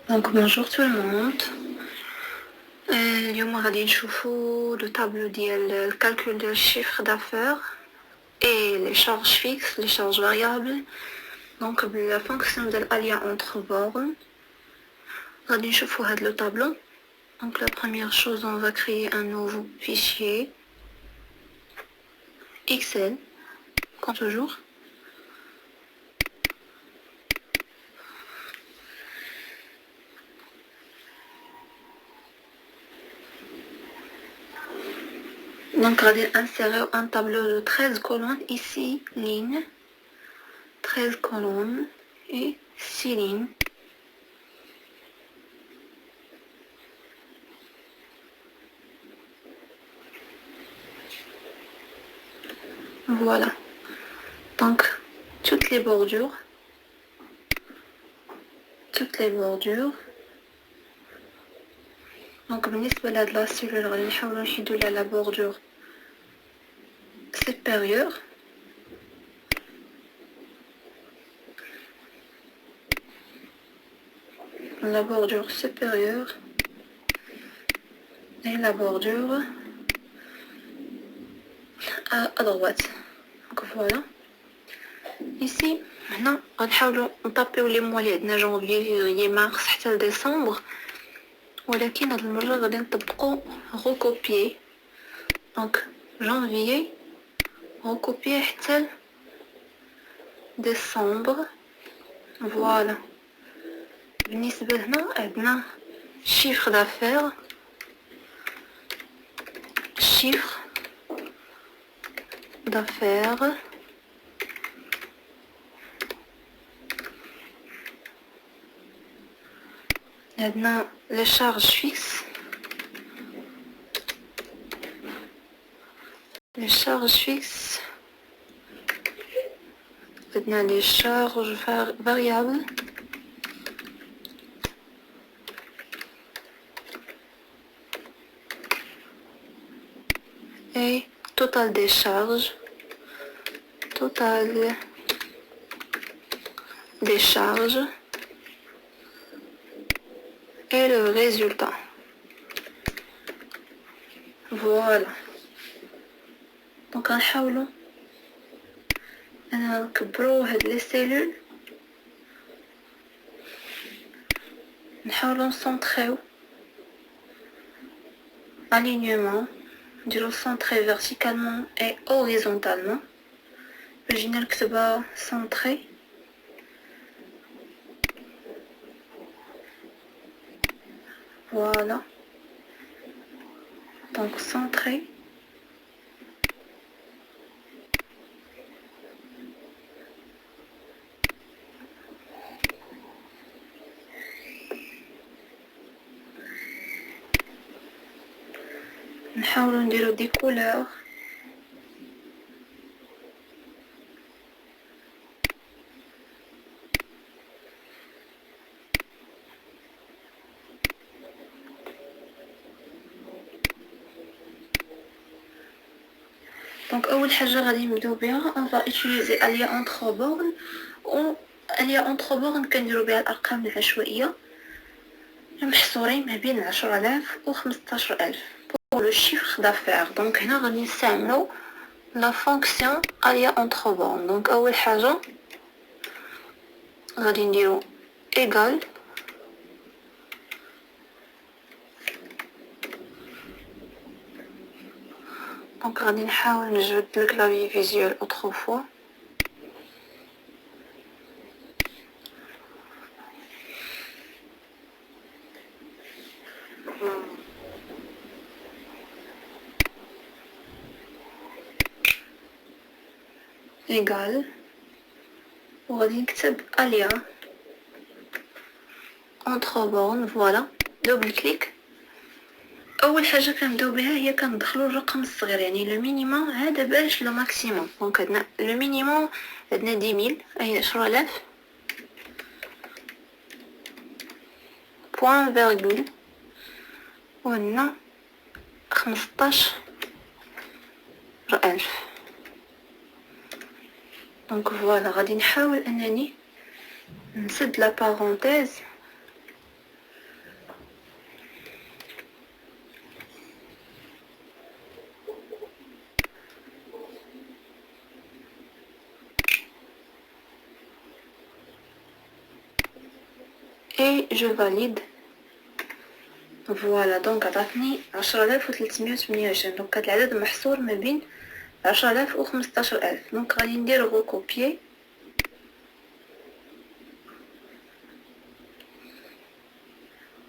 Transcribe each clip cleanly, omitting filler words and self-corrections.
Donc bonjour tout le monde. اليوم غادي نشوفوا le tableau ديال le calcul du chiffre d'affaires et les charges fixes, les charges variables. Donc la fonction de l'alia entre bornes. غادي نشوفوا هذا le tableau. Donc la première chose, on va créer un nouveau fichier Excel, comme toujours. Donc, on va insérer un tableau de 13 colonnes, ici, ligne, 13 colonnes et 6 lignes. Voilà. Donc, toutes les bordures. Donc, بالنسبة لهاد la cellule, غادي نحاولو نحيدو لها la bordure supérieure. La bordure supérieure et la bordure à droite. Donc voilà. Ici, maintenant, غنحاولو نطابيو لي موا اللي عندنا janvier, février, mars حتى لديسمبر. ولكن هاد المرة غادي نطبقو recopier. Donc janvier, recopier حتى décembre. Voilà. بالنسبة هنا عندنا chiffre d'affaires, عندنا les charges fixes, عندنا les charges variables, et total des charges, et le résultat. Voilà. Donc غنحاولو أنا نكبرو هاد لي سيلول، نحاولو نسونطريو alignement, نديرو centré verticalement et horizontalement. باجي نكتبها centré. Voilà. Donc centré. نحاولو نديرو دي couleurs. Donc أول حاجة غادي نبداو بها on va utiliser alia entre bornes. و alia entre bornes كنديرو بها الأرقام العشوائية محصورين ما بين 10,000 و 15,000 pour le chiffre d'affaires. Donc هنا غادي نستعملو la fonction alia entre bornes. Donc أول حاجة غادي نديرو égal Donc غادي نحاول نجبد الكلافي فيزيوال autrefois. égal وغادي نكتب alia entre bornes. Voilà. double clic. اول حاجه كنبداو بها هي كندخلو الرقم الصغير، يعني لو مينيموم هذا باش لو ماكسيموم. دونك عندنا لو مينيموم عندنا 10,000 اي 10,000 بوان فيرغول، وعندنا 15,000. دونك فوالا غادي نحاول انني نسد لا بارونتيز et je valide. Voilà, donc عطاتني 10328. دونك هاد العدد محصور ما بين 10000 و 15000. دونك غادي ندير recopier.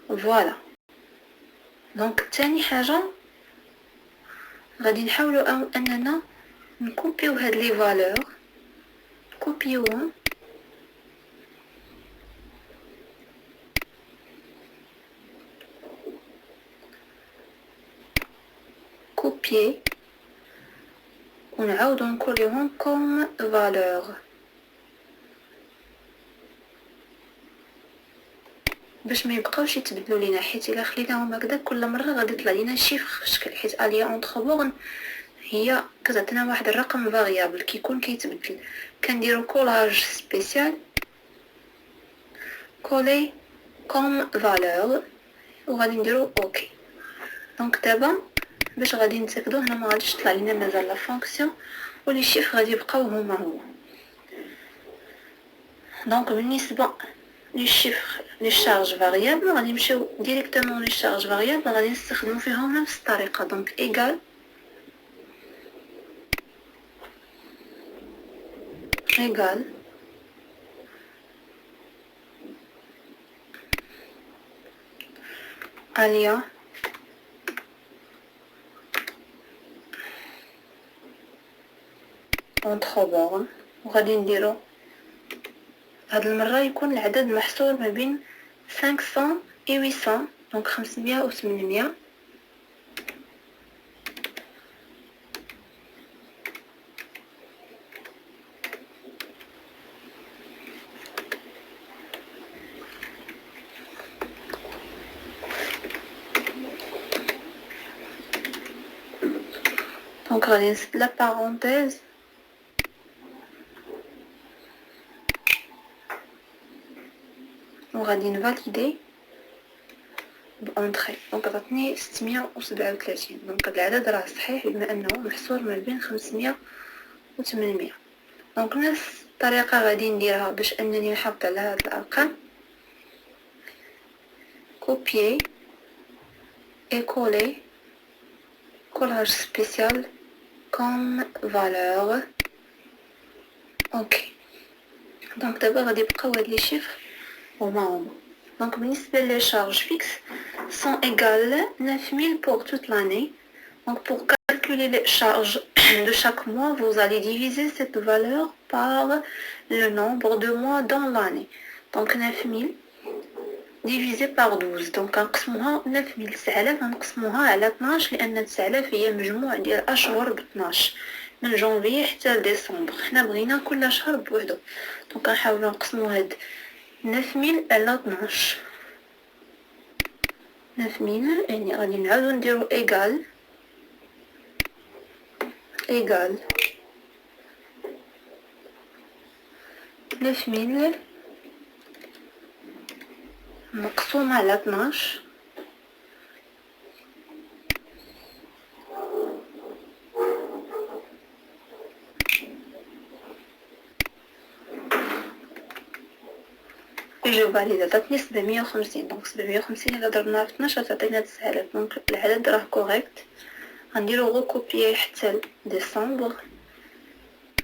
فوالا. دونك تاني حاجه غادي نحاولوا اننا نكوبيو هاد لي فالور، كوبيوهم كوبيي ونعاودو نكوليوهم كوم فالور باش ما يبقاوش يتبدلوا لينا، حيت الا خليناهم هكذا كل مره غادي يطلع لينا شيفر في شكل، حيت اليا اونتر بورن هي كتعطينا واحد الرقم فاريابل كيكون كيتبدل. كنديرو كولاج سبيسيال كولي كوم فالور وغادي نديرو اوكي. دونك دابا باش غادي نتاكدو هنا ما غاديش تطلع لينا مازال لا فونكسيون ولي شيفر غادي يبقاو هما. دونك بالنسبه لي شيفر لي شارج فاريابل غادي نمشيو ديريكتومون لي شارج فاريابل غادي نستخدمو فيهم نفس الطريقه. دونك égal alia entre bornes. وغادي نديرو هاد المره يكون العدد محصور ما بين 500 و 800. دونك 500 و 800. دونك غادي نسد لا بارونتيز وغادي نفاليدي بانتري. دونك عطاتني 637. دونك هاد العدد راه صحيح بما انه محصور ما بين 500 و 800. دونك نفس الطريقه غادي نديرها باش انني نحافظ على هاد الارقام. كوبيي et coller collage spécial comme valeur. ok. دونك دابا غادي يبقاو هاد لي شيفر هما. دونك بالنسبه لي charges fixes sont égales 9000 pour toute l'année. Donc pour calculer les charges de chaque mois, vous allez diviser cette valeur par le nombre de mois dans l'année. Donc 9000 divisé par 12. دونك نقسموها 9000 9000 نقسموها على 12 لان 9000 هي مجموع ديال اشهر ب 12 من جونفي حتى لديسمبر. حنا بغينا كل شهر بوحدو. دونك نحاولوا نقسموا هاد 9000 على 12. 9000 يعني غادي نعاودو نديرو ايغال 9000 مقسوم على 12 جو فاليد. عطاتني 750. دونك 750 الا ضربناها في 12 تعطينا 9000. دونك العدد راه كوريكت. غنديرو ريكوبيي حتى ديسمبر.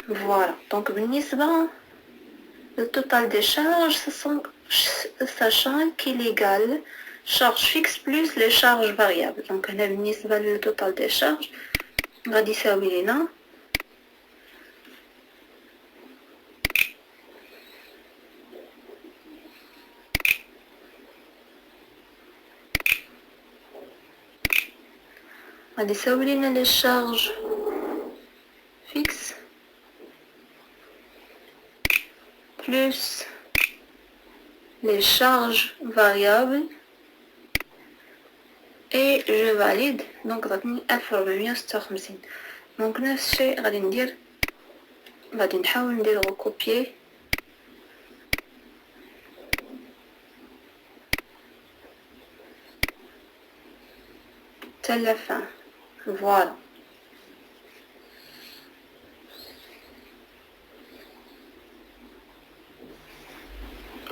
فوالا. دونك بالنسبه le total des charges ce sont sachant qu'il égale charge fixe plus les charges variables. Donc هنا بالنسبه le total des charges غادي يساوي لنا غادي يساوي لنا les charges fixes plus les charges variables et je valide. donc غادي 1456. donc نفس الشيء غادي ندير، غادي نحاول ندير recopier حتى la fin. voilà.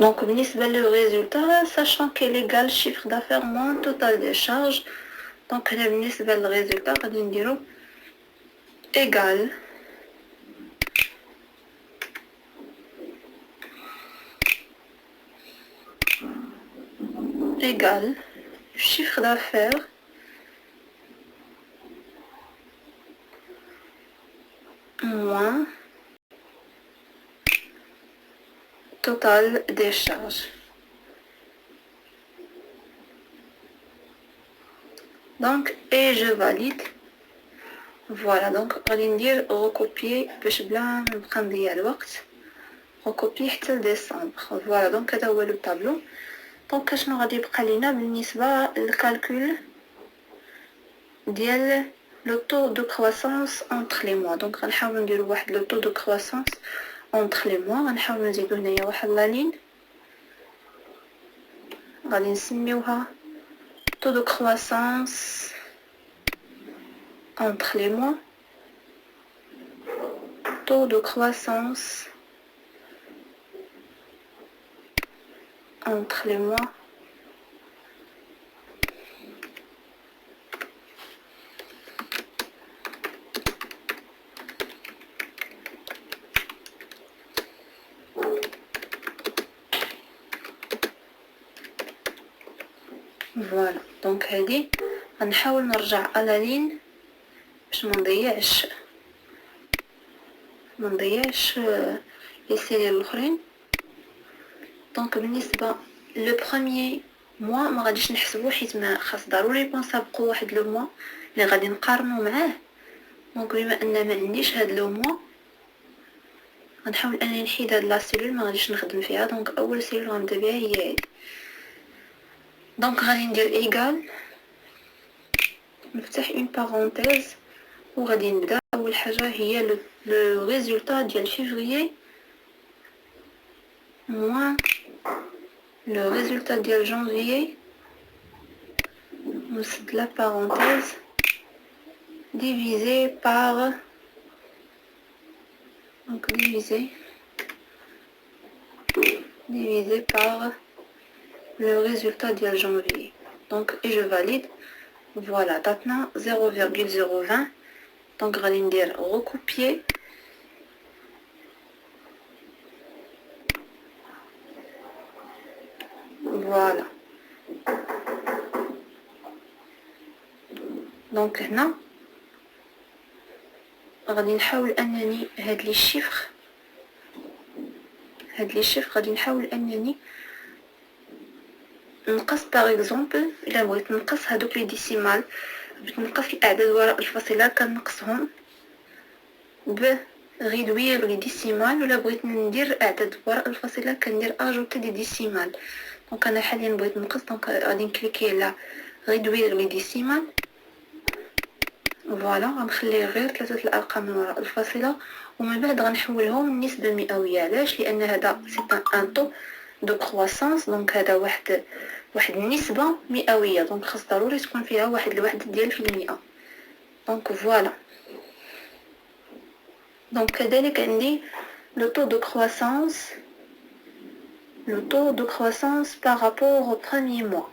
Donc بالنسبة le résultat, sachant qu'il est égal chiffre d'affaires moins total des charges, donc هنا بالنسبة للريزولتا غادي نديرو égal chiffre d'affaires moins total des charges. Donc, et je valide. Voilà, donc غادي ندير recopier باش بلا نبقى نضيع الوقت. recopier حتى لديسمبر. Voilà, donc هذا هو لو طابلو. دونك شنو غادي يبقى لينا بالنسبة للكالكول ديال لو طو دو كرواسونس entre les mois. دونك غنحاولو نديرو واحد لو طو دو كرواسونس entre les mois. غنحاولو نزيدو هنايا واحد لا لين غادي نسميوها taux de croissance entre les mois. Taux de croissance entre les mois. Voilà, donc هادي غنحاول نرجع على لين باش منضيعش لي سيري الاخرين. دونك بالنسبه لو بروميير موا ما غاديش نحسبو حيت ما خاص ضروري يكون سابقو واحد لو موا اللي غادي نقارنو معاه. دونك بما ان ما عنديش هاد لو موا غنحاول انني نحيد هاد لا سيلول ما غاديش نخدم فيها. دونك اول سيلول غنبدا بها هي هادي. دونك غادي ندير ايغال نفتح اون بارونتيز وغادي نبدا. اول حاجه هي لو ريزولتا ديال فيفري moins le résultat de janvier, c'est de la parenthèse, divisé par, donc divisé par le résultat de janvier. Donc, et je valide. Voilà, maintenant 0,020. Donc, je vais dire recopier. Voilà. دونك هنا غادي نحاول انني هاد لي شيفر غادي نحاول انني نقص باغ اكزومبل. الا بغيت نقص هادوك لي ديسيمال، بغيت نقص الاعداد وراء الفاصله كنقصهم ب ريدوير لي ديسيمال، ولا بغيت ندير اعداد وراء الفاصله كندير اجوتي دي ديسيمال. دونك انا حاليا بغيت نقص، دونك غادي نكليكي على ريدوير لي ديسيمال. فوالا غنخلي غير 3 الارقام من وراء الفاصله ومن بعد غنحولهم للنسبه المئويه. علاش؟ لان هذا سي ان طو دو كرواسونس، دونك هذا واحد النسبه مئويه، دونك خاص ضروري تكون فيها واحد الوحده ديال في المئه. دونك فوالا. دونك كذلك عندي لو طو دو كرواسونس par rapport au premier mois.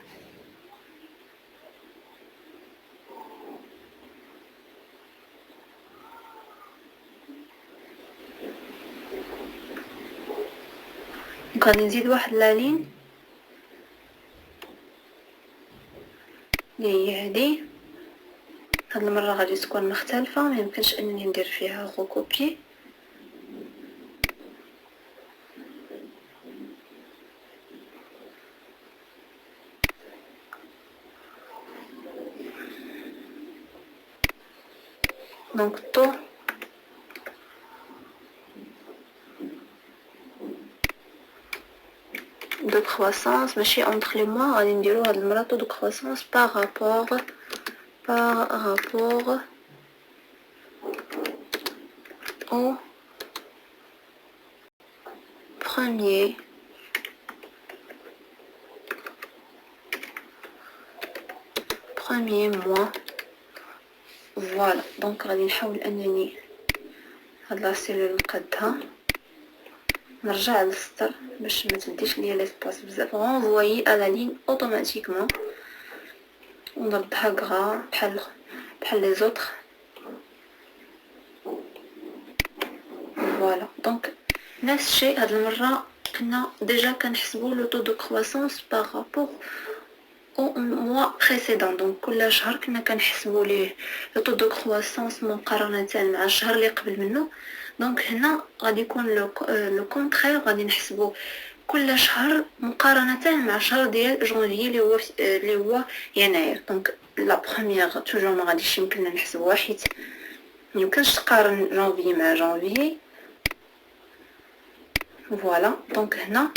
غادي نزيد واحد لا لين اللي هي هادي. هاد المره غادي تكون مختلفه، ما يمكنش انني ندير فيها غوكوبي. دونك طو de croissance ماشي entre les mois، غادي نديرو هاد المرة taux de croissance par rapport au premier mois. فوالا. دونك غادي نحاول انني هاد لا سيلول نقادها نرجع للسطر باش ما تديش ليا ليسباس بزاف. renvoyer à la ligne automatiquement ونردها غرا بحال لي زوطخ. فوالا دونك نفس الشيء هاد المره كنا ديجا كنحسبوا لو طو دو كرواسونس بارابور او موا بريسيدون. دونك كل شهر كنا كنحسبوا ليه لو طو دو كرواسونس مقارنه مع الشهر اللي قبل منه. دونك هنا غادي يكون لو كونترير، غادي نحسبوا كل شهر مقارنه مع الشهر ديال جونفي اللي هو يناير. دونك لا بروميير توجور ما غاديش يمكننا نحسبوها حيت ميمكنش تقارن جونفي مع جونفي. فوالا دونك هنا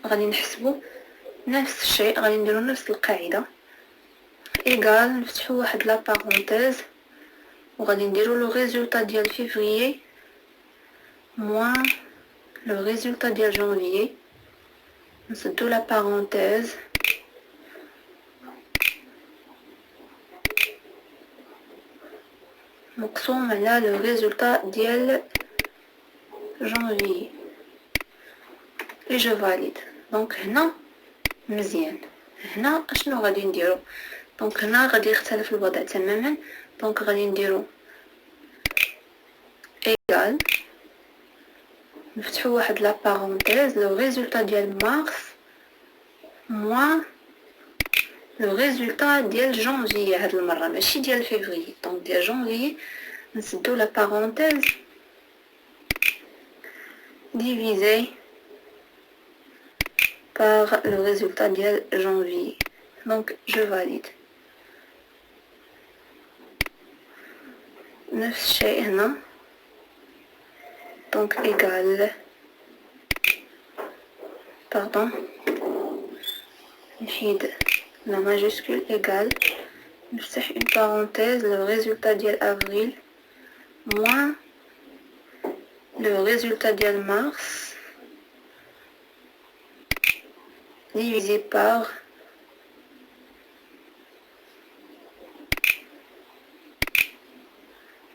غادي نحسبوا نفس الشيء، غادي نديروا نفس القاعده ايغال نفتحوا واحد لا بارونتيز وغادي نديروا لو ريزولطا ديال فيفريي موان لو ريزولطا ديال جونفي، نسدوا لا بارونتيز مقسوم على لو ريزولطا ديال جونفي اي جو فاليد. دونك هنا مزيان. هنا اشنو غادي نديرو؟ دونك هنا غادي يختلف الوضع تماما. دونك غادي نديرو ايغال نفتحوا واحد لا بارونتيز لو ريزولطا ديال مارس موان لو ريزولطا ديال جونفي. هاد المره ماشي ديال فيفري، دونك ديال جونفي نسدو لا بارونتيز divisé par le résultat de janvier. Donc je valide. نفس الشيء هنا. donc égal pardon نحيد la majuscule égal نفتح une parenthèse le résultat ديال avril moins le résultat ديال mars divisé par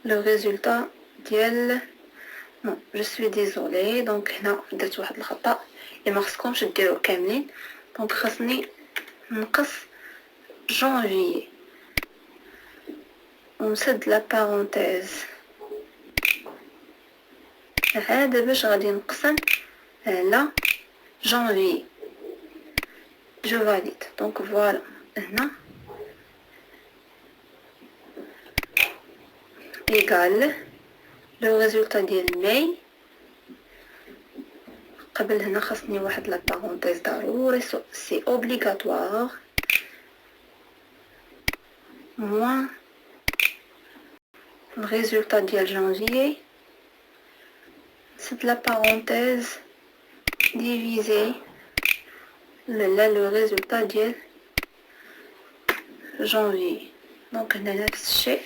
le résultat ديال non je suis désolée. donc هنا درت واحد الخطأ اللي ما خصكمش ديروا كاملين. دونك خاصني نقص جانفي ونسد لا بارونتيز هذا باش غادي نقسم على جانفي. جو فاليد. دونك فوالا هنا égal le résultat ديال ماي. قبل هنا خاصني واحد لا بارونتيز ضروري سي اوبليغاتوار moins le résultat ديال janvier c'est la parenthèse divisé le résultat ديال janvier. donc هنا نفس الشيء.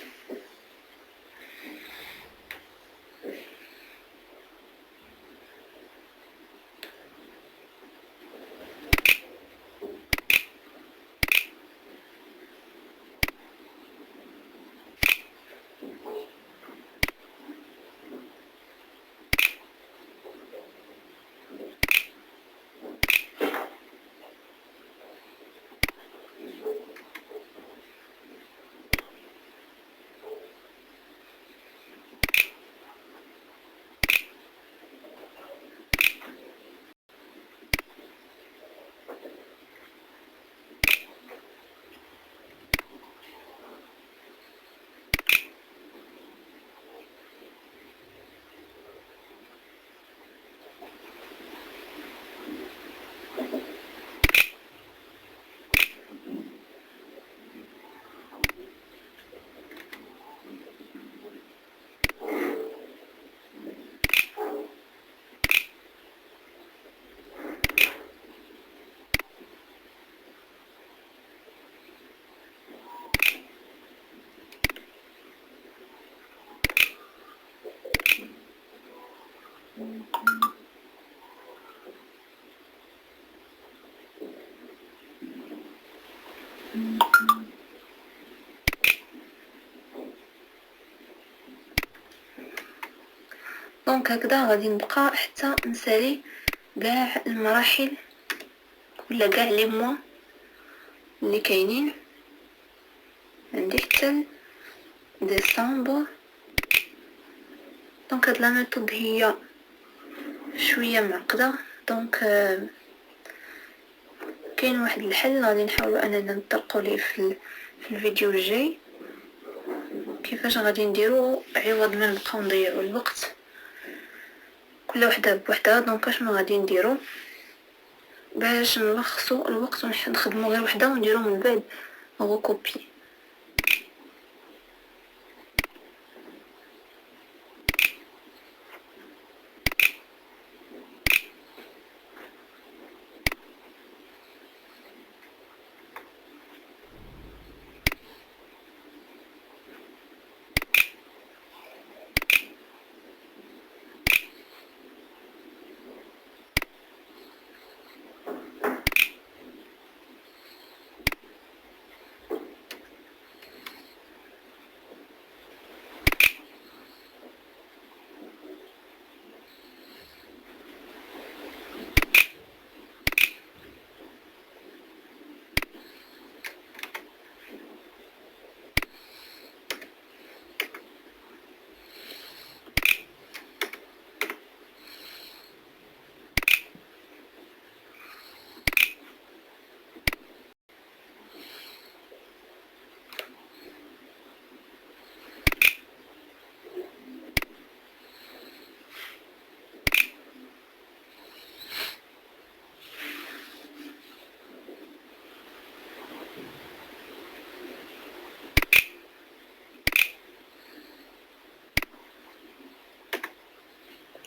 دونك هكذا غادي نبقى حتى نسالي كاع المراحل ولا كاع لي موا اللي كاينين. عندي حتى ديسمبر. دونك هاد لا ميثود هي شويه معقده. دونك كاين واحد الحل غادي نحاولوا اننا نطرقوا ليه في الفيديو الجاي، كيفاش غادي نديرو عوض ما نبقاو نضيعوا الوقت كل وحده بوحدها. دونك اشنو غادي نديرو باش نلخصوا الوقت ونخدموا غير وحده ونديرو من بعد غوكوبي.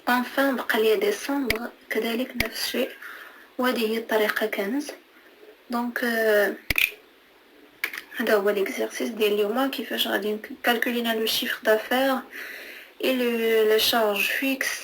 enfin بقى لي ديسمبر كذلك نفس الشيء، وهذه هي الطريقه كانت. دونك هذا هو ليكزارسيس ديال اليوم، كيفاش غادي نكالكولينا لو شيفر دافير اي لو شارج فيكس.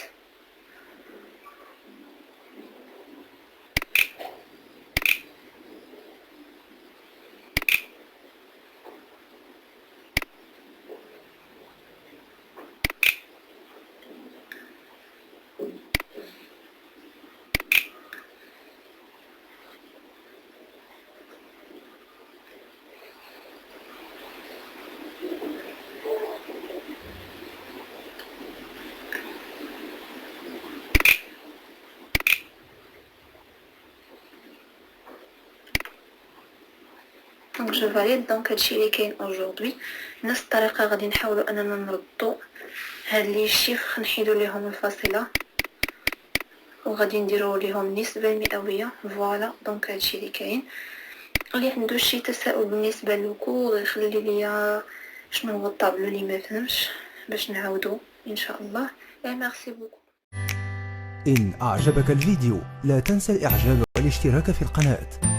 دونك جو فاليد. دونك هادشي اللي كاين اجوردي. نفس الطريقه غادي نحاولوا اننا نردوا هاد لي شيفر، نحيدوا ليهم الفاصله وغادي نديروا ليهم النسبه المئويه. فوالا دونك هادشي اللي كاين. اللي عنده شي تساؤل بالنسبه للكور يخلي ليا شنو هو الطابلو اللي ما فهمش باش نعاودو ان شاء الله. ميرسي بوكو. إن أعجبك الفيديو لا تنسى الإعجاب والاشتراك في القناة.